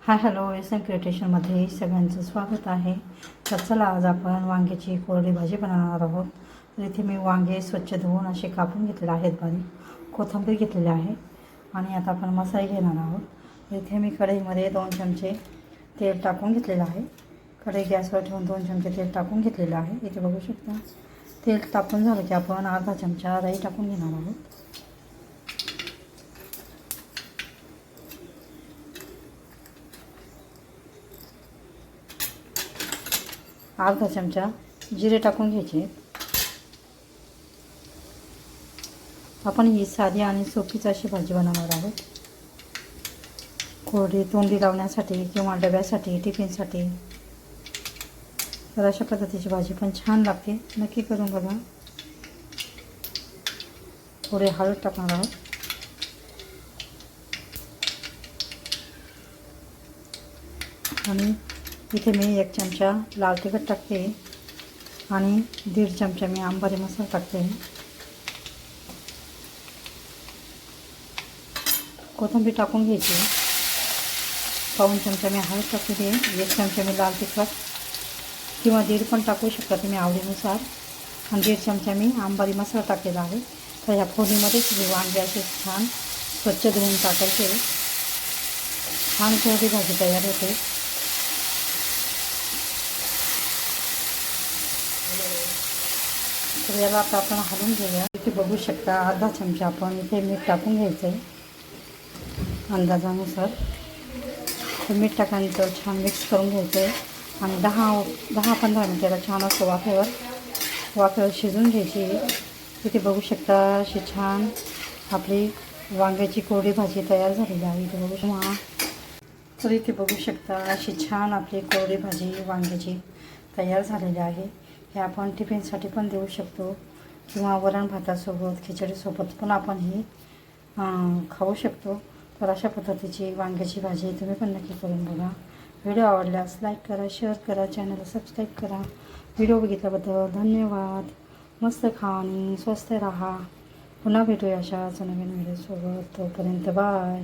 Hi hello S क्रिएटेशनमध्ये सगळ्यांचं स्वागत आहे. तर चला आज आपण वांग्याची कोरडी भाजी बनवणार आहोत. तर इथे मी वांगे स्वच्छ धुवून असे कापून घेतलेले आहेत, बारीक कोथिंबीर घेतलेली आहे आणि आता आपण मसाले घेणार आहोत. इथे मी कढईमध्ये 2 चमचे तेल टाकून घेतलेलं आहे. कढई गॅसवर ठेवून 2 चमचे तेल टाकून घेतलेलं आहे. इथे बघू शकता. तेल टाकून झालं की आपण अर्धा चमचा राई टाकून घेणार आहोत. अर्धा चमचा जिरे टाकून घ्यायचे. आपण ही साधी आणि सोपीच अशी भाजी बनवणार आहोत. कोरडी तोंडी लावण्यासाठी किंवा डब्यासाठी, टिफिनसाठी. तर अशा पद्धतीची भाजी पण छान लागते, नक्की करून बघा. थोडे हळद टाकणार आहोत आणि इथे मी 1 चमचा लाल तिखट टाकते आणि 1.5 चमचा मी अंबारी मसाला टाकते. कोथिंबीर टाकून घ्यायची. 1 चमचा मी हळद टाकते. 1 चमचा मी लाल तिखट किंवा 1.5 पण टाकू शकता तुम्ही आवडीनुसार. आणि 1.5 चमचा मी अंबारी मसाला टाकलेला आहे. तर ह्या फोडणीमध्येच वांगे असे छान स्वच्छ धुवून टाकायचे. छान कोरडी भाजी तयार होते. तर याला आता आपण हलवून घेऊया. इथे बघू शकता अर्धा चमचा आपण इथे मीठ टाकून घ्यायचं आहे अंदाजानुसार. तर मीठ टाकल्यानंतर छान मिक्स करून घ्यायचं आहे आणि 10-15 मिनिटाला छान असं वाफेवर शिजून घ्यायची. इथे बघू शकता अशी छान आपली वांग्याची कोरडी भाजी तयार झालेली आहे. इथे बघू शकता. तर इथे बघू शकता अशी छान आपली कोरडी भाजी वांग्याची तयार झालेली आहे. हे आपण टिफिनसाठी पण देऊ शकतो किंवा वरण भातासोबत, खिचडीसोबत पण आपण ही खाऊ शकतो. तर अशा पद्धतीची वांग्याची भाजी तुम्ही पण नक्की करून बघा. व्हिडिओ आवडल्यास लाईक करा, शेअर करा, चॅनलला सबस्क्राईब करा. व्हिडिओ बघितल्याबद्दल धन्यवाद. मस्त खा आणि स्वस्थ राहा. पुन्हा भेटूया अशाच नवीन व्हिडिओसोबत. तोपर्यंत बाय.